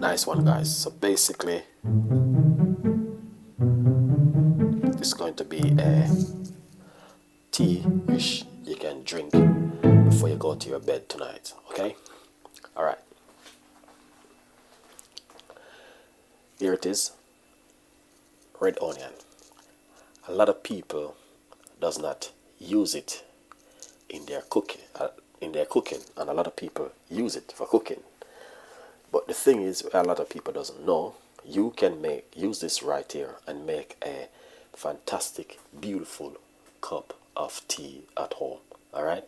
Nice one, guys. So basically, it's going to be a tea which you can drink before you go to your bed tonight. Okay? All right. Here it is. Red onion. A lot of people does not use it in their cooking. And a lot of people use it for cooking. But the thing is, a lot of people doesn't know, you can use this right here and make a fantastic, beautiful cup of tea at home. All right.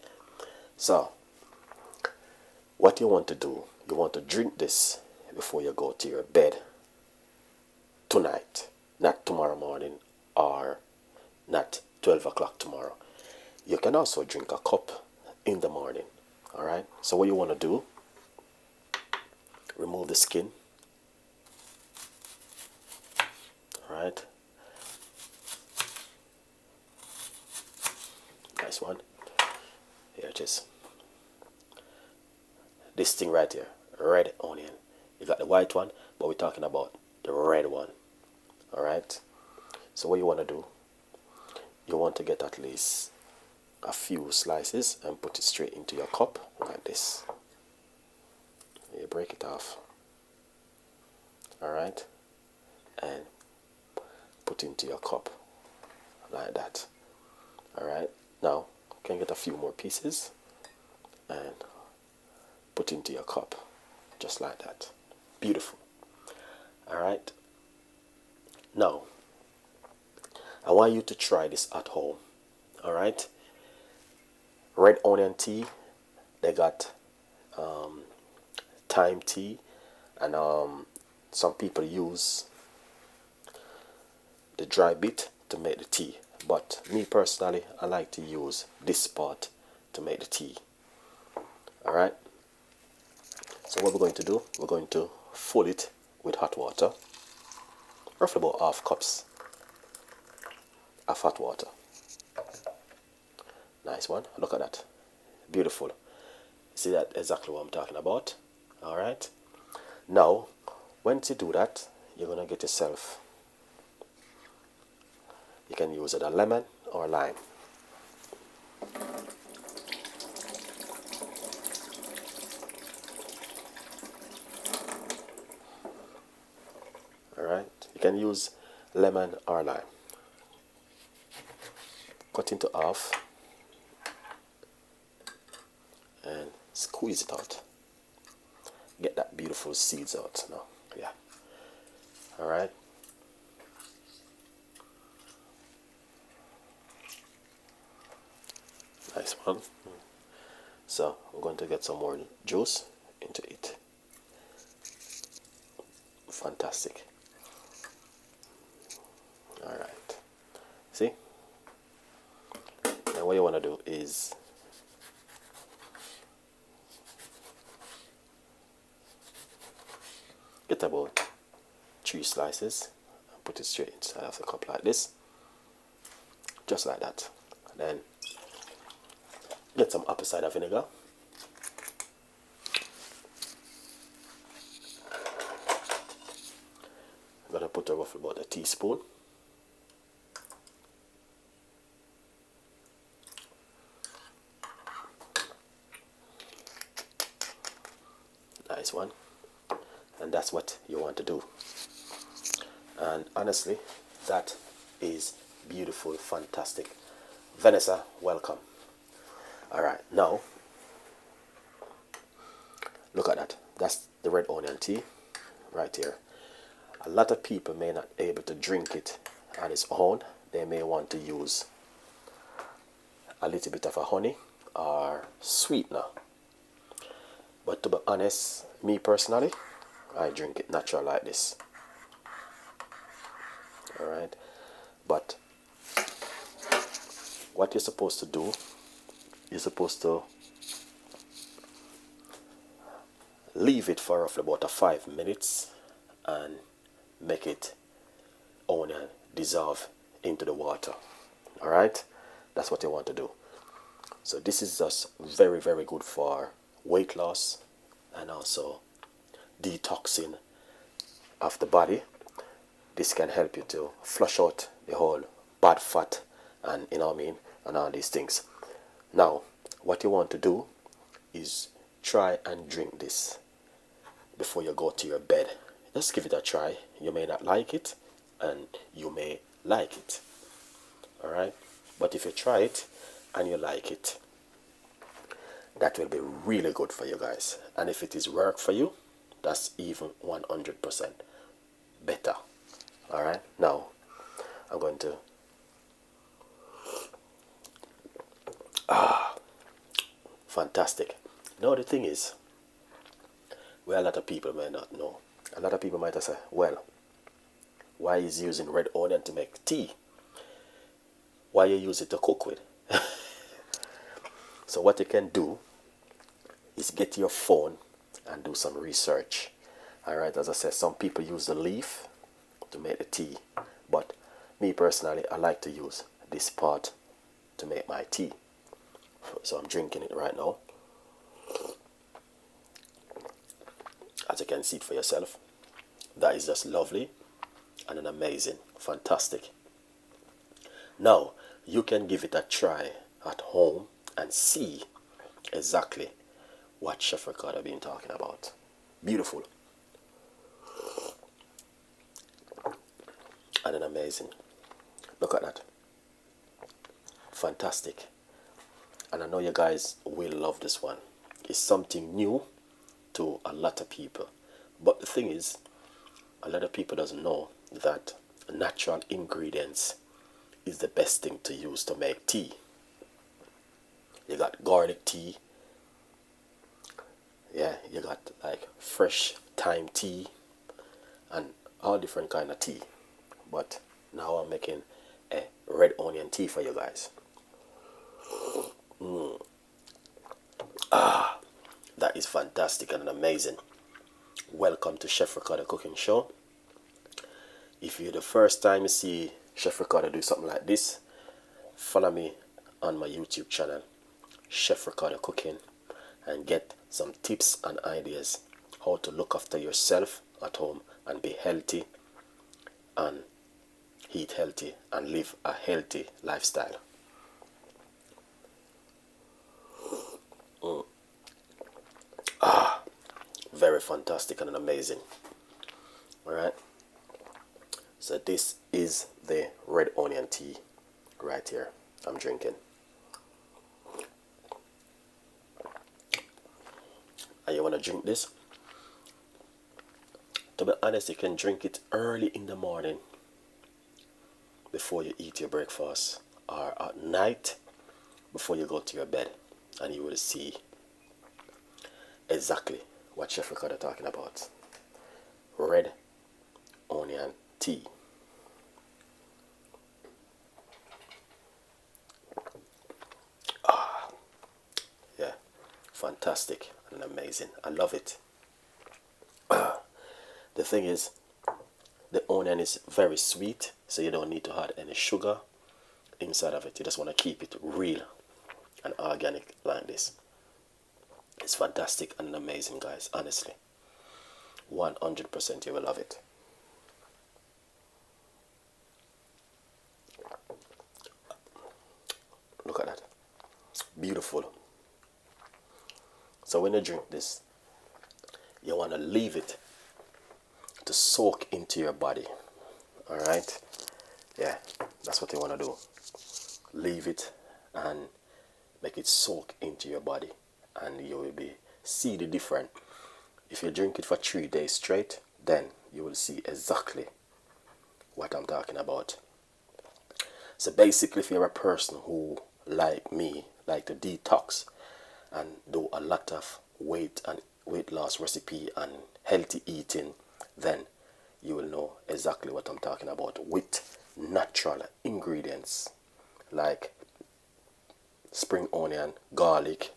So what you want to do, you want to drink this before you go to your bed tonight, not tomorrow morning or not 12 o'clock tomorrow. You can also drink a cup in the morning. All right. So what you want to do, remove the skin. All right. Nice one. Here it is. This thing right here, red onion. You got the white one, but we're talking about the red one. All right. So what you want to do, you want to get at least a few slices and put it straight into your cup like this. You break it off. All right. And put into your cup like that. All right. Now you can get a few more pieces and put into your cup just like that. Beautiful. All right. Now I want you to try this at home. All right. Red onion tea. They got thyme tea, and some people use the dry bit to make the tea. But me personally, I like to use this part to make the tea. All right. So what we're going to do, we're going to fill it with hot water, roughly about half cups of hot water. Nice one. Look at that. Beautiful. See that exactly what I'm talking about. All right. Now, once you do that, you're gonna get yourself. You can use either lemon or lime. All right. You can use lemon or lime. Cut into half and squeeze it out. Get that beautiful seeds out now. Yeah. All right. Nice one. So we're going to get some more juice into it. Fantastic. All right. See? Now what you want to do is get about 3 slices and put it straight inside of the cup like this, just like that. And then get some apple cider vinegar. I'm gonna put roughly about a teaspoon. Nice one. And that's what you want to do. And honestly, that is beautiful, fantastic. Vanessa, welcome. All right, now look at that. That's the red onion tea right here. A lot of people may not be able to drink it on its own. They may want to use a little bit of a honey or sweetener. But to be honest, me personally, I drink it natural like this. All right. But what you're supposed to do, you're supposed to leave it for roughly about 5 minutes and make it onion dissolve into the water. All right. That's what you want to do. So this is just very, very good for weight loss and also detoxing of the body. This can help you to flush out the whole bad fat and, you know what I mean, and all these things. Now, what you want to do is try and drink this before you go to your bed. Just give it a try. You may not like it and you may like it. All right. But if you try it and you like it, that will be really good for you guys. And if it is work for you, that's even 100% better. All right. Now, I'm going to fantastic. Now the thing is, well, a lot of people may not know. A lot of people might say, well, why is using red onion to make tea? Why you use it to cook with? So what you can do is get your phone and do some research. All right, as I said, some people use the leaf to make the tea, but me personally, I like to use this part to make my tea. So I'm drinking it right now. As you can see it for yourself, that is just lovely and an amazing, fantastic. Now you can give it a try at home and see exactly what Chef Ricardo been talking about. Beautiful and an amazing. Look at that. Fantastic. And I know you guys will love this one. It's something new to a lot of people. But the thing is, a lot of people doesn't know that natural ingredients is the best thing to use to make tea. You got garlic tea. Yeah, you got like fresh thyme tea and all different kind of tea. But now I'm making a red onion tea for you guys. That is fantastic and amazing. Welcome to Chef Ricardo Cooking Show. If you're the first time you see Chef Ricardo do something like this, follow me on my YouTube channel, Chef Ricardo Cooking, and get some tips and ideas how to look after yourself at home and be healthy and eat healthy and live a healthy lifestyle. Very fantastic and amazing. Alright, so this is the red onion tea right here I'm drinking. And you want to drink this? To be honest, you can drink it early in the morning before you eat your breakfast, or at night before you go to your bed, and you will see exactly what Chef Ricardo talking about. Red onion tea. Yeah, fantastic and amazing. I love it. The thing is, the onion is very sweet, so you don't need to add any sugar inside of it. You just want to keep it real and organic like this. It's fantastic and amazing, guys. Honestly, 100% you will love it. Look at that. Beautiful. So when you drink this, you want to leave it to soak into your body. All right. Yeah, that's what you want to do. Leave it and make it soak into your body, and you will be see the difference. If you drink it for 3 days straight, then you will see exactly what I'm talking about. So basically, if you're a person who, like me, like to detox and do a lot of weight and weight loss recipe and healthy eating, then you will know exactly what I'm talking about with natural ingredients like spring onion, garlic,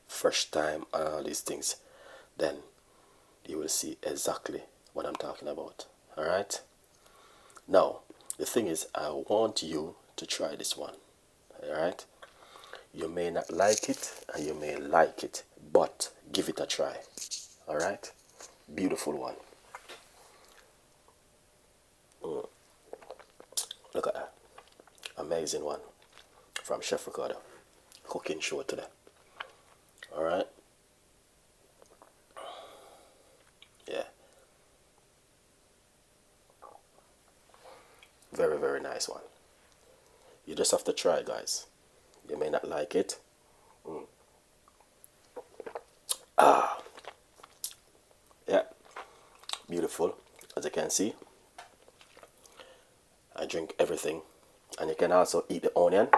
fresh thyme, and all these things. Then you will see exactly what I'm talking about. Alright? Now, the thing is, I want you to try this one. Alright? You may not like it and you may like it, but give it a try. Alright? Beautiful one. Look at that. Amazing one. From Chef Ricardo. Cooking show today. Alright? Yeah. Very, very nice one. You just have to try, guys. You may not like it. Yeah. Beautiful. As you can see, I drink everything. And you can also eat the onion.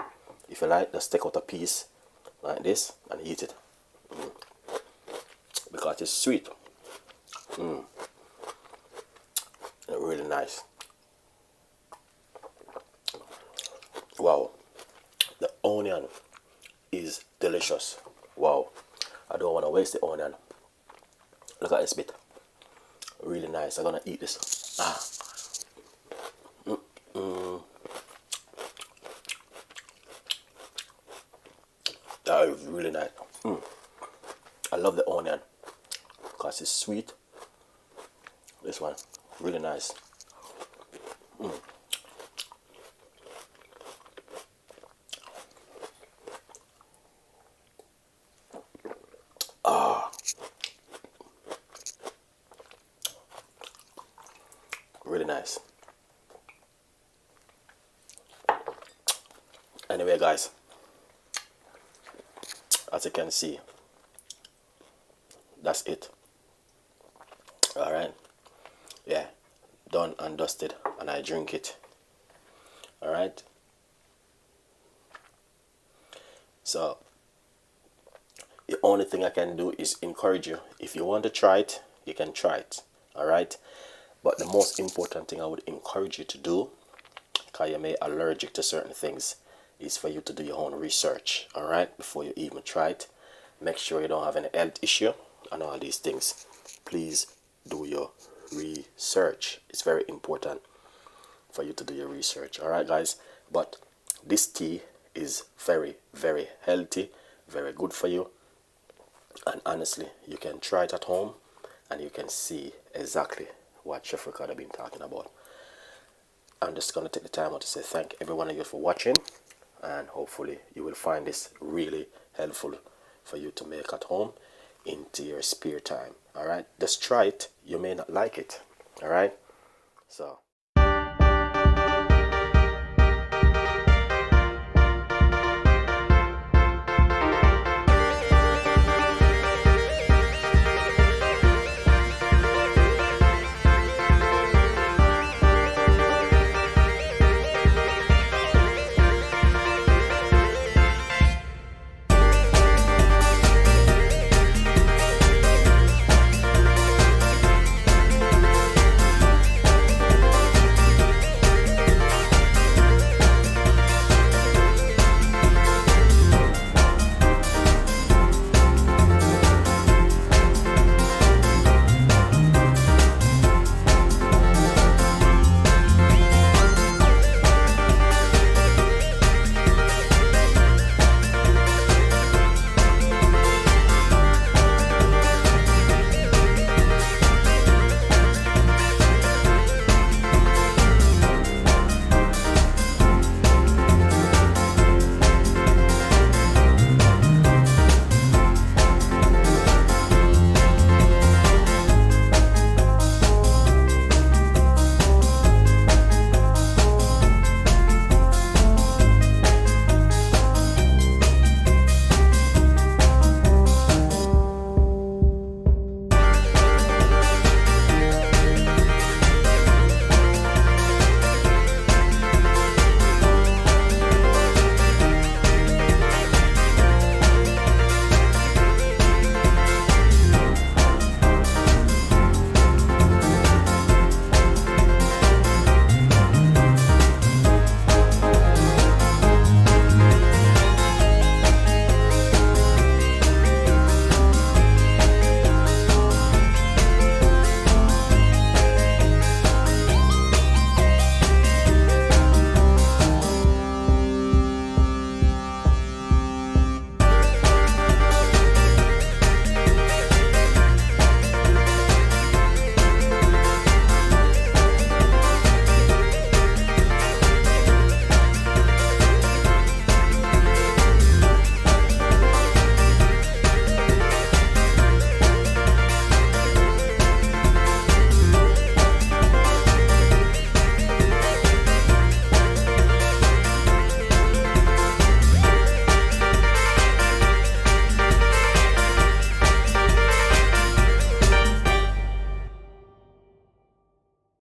If you like, just take out a piece like this and eat it. Because it's sweet. And really nice. Wow. The onion is delicious. Wow. I don't want to waste the onion. Look at this bit. Really nice. I'm gonna eat this. That is really nice. I love the onion because it's sweet. This one, really nice. Really nice. Anyway, guys, as you can see, that's it. Alright. Yeah. Done and dusted, and I drink it. Alright. So the only thing I can do is encourage you. If you want to try it, you can try it. Alright. But the most important thing I would encourage you to do, because you may be allergic to certain things, is for you to do your own research. Alright. Before you even try it. Make sure you don't have any health issue and all these things. Please do your research. It's very important for you to do your research. Alright, guys. But this tea is very, very healthy, very good for you. And honestly, you can try it at home and you can see exactly what Chef Ricardo has been talking about. I'm just going to take the time out to say thank every one of you for watching, and hopefully you will find this really helpful for you to make at home into your spare time. Alright, just try it. You may not like it. Alright, so